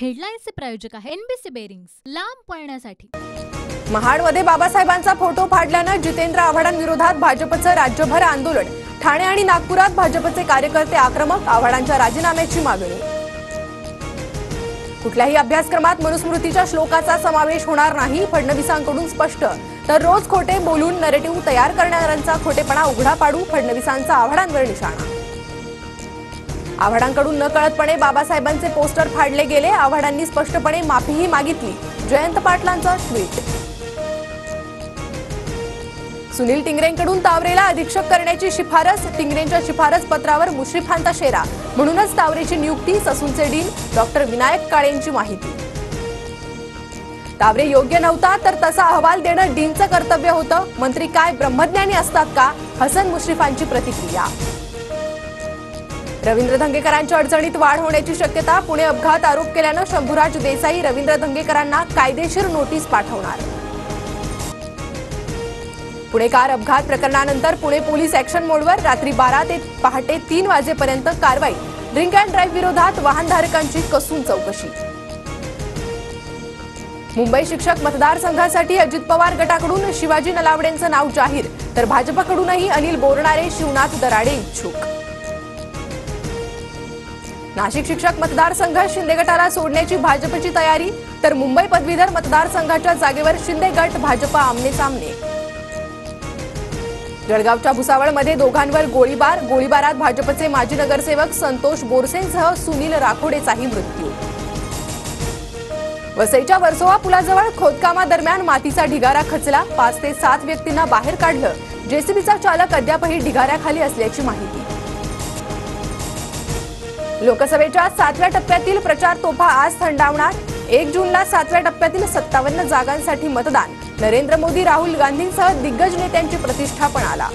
हेडलाईन्सचे प्रायोजक आहे NBC bearings, लांब पळण्यासाठी। महाडमध्ये बाबासाहेबांचा फोटो फाडल्यानं जितेंद्र आव्हाडांविरोधात भाजपचं राज्यभर आंदोलन। ठाणे आणि नागपुरात भाजपचे कार्यकर्ते आक्रमक, आव्हाडांच्या राजीनाम्याची मागणी। कुठल्याही अभ्यासक्रमात मनुस्मृतीच्या श्लोकाचा समावेश होणार नाही, फडणवीसांकडून स्पष्ट। तर रोज खोटे बोलून नरेटिव्ह तयार करणाऱ्यांचा खोटेपणा उघडा पाडू, फडणवीसांचा आव्हाडांवर निशाणा। आव्हाडांकडून नकळतपणे बाबासाहेबांचे पोस्टर फाडले गेले, आव्हाडांनी स्पष्टपणे माफीही मागितली। जयंत पाटलांचा ट्विट। सुनील टिंगरेंकडून तावरेला अधीक्षक करण्याची शिफारस, टिंगरेंच्या शिफारस पत्रावर मुश्रीफांचा शेरा, म्हणूनच तावरेची नियुक्ती। ससूनचे डीन डॉक्टर विनायक काळेंची माहिती। तावरे योग्य नव्हता तर तसा अहवाल देणं डीनचं कर्तव्य होतं, मंत्री काय ब्रह्मज्ञानी असतात का? हसन मुश्रीफांची प्रतिक्रिया। रवींद्र धंगेकरांच्या अडचणीत वाढ होण्याची शक्यता, पुणे अपघात आरोप केल्यानं शंभूराज देसाई रवींद्र धंगेकरांना कायदेशीर नोटीस पाठवणार। पुणे कार अपघात प्रकरणानंतर पुणे पोलीस ऍक्शन मोडवर, रात्री 12 ते पहाटे 3 वाजेपर्यंत कारवाई। ड्रिंक अँड ड्राईव्ह विरोधात वाहनधारकांची कसून चौकशी। मुंबई शिक्षक मतदारसंघासाठी अजित पवार गटाकडून शिवाजी नलावडेंचं नाव जाहीर, तर भाजपकडूनही अनिल बोरणारे, शिवनाथ दराडे इच्छुक। नाशिक शिक्षक मतदारसंघ शिंदे गटाला सोडण्याची भाजपची तयारी, तर मुंबई पदवीधर मतदारसंघाच्या जागेवर शिंदे गट भाजप आमने सामने। जळगावच्या भुसावळमध्ये दोघांवर गोळीबार, गोळीबारात भाजपचे माजी नगरसेवक संतोष बोरसेंसह सुनील राखोडेचाही मृत्यू। वसईच्या वर्सोवा पुलाजवळ खोदकामादरम्यान मातीचा ढिगारा खचला, 5 ते 7 व्यक्तींना बाहेर काढलं। जेसीबीचा चालक अद्यापही ढिगाऱ्याखाली असल्याची माहिती। लोकसभेच्या 7व्या टप्प्यातील प्रचार तोफा आज थंडावणार, 1 जूनला 7व्या टप्प्यातील 57 जागांसाठी मतदान। नरेंद्र मोदी, राहुल गांधींसह दिग्गज नेत्यांची प्रतिष्ठा पणाला।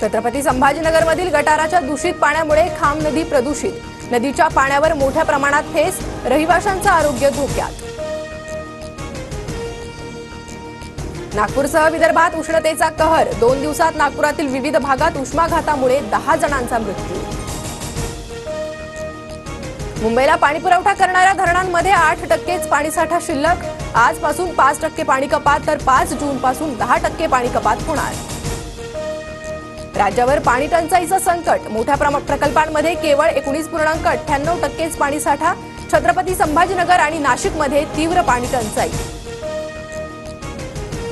छत्रपती संभाजीनगरमधील गटाराच्या दूषित पाण्यामुळे खाम नदी प्रदूषित, नदीच्या पाण्यावर मोठ्या प्रमाणात फेस, रहिवाशांचं आरोग्य धोक्यात। नागपूरसह विदर्भात उष्णतेचा कहर, 2 दिवसात नागपुरातील विविध भागात उष्माघातामुळे 10 जणांचा मृत्यू। मुंबईला पाणीपुरवठा करणाऱ्या धरणांमध्ये 8%च पाणीसाठा शिल्लक, आजपासून 5% पाणी कपात, तर 5 जूनपासून 10% पाणी कपात होणार। राज्यावर पाणी टंचाईचं संकट, मोठ्या प्रकल्पांमध्ये केवळ 19.98%च पाणीसाठा, छत्रपती संभाजीनगर आणि नाशिकमध्ये तीव्र पाणी टंचाई।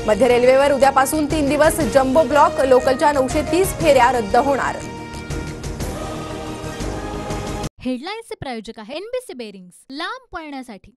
मध्य रेल्वेवर उद्यापासून 3 दिवस जम्बो ब्लॉक, लोकलच्या 930 फेऱ्या रद्द होणार। हेडलाईन्सचे प्रायोजक आहे एनबीसी बेरिंग्स, लांब पळण्यासाठी।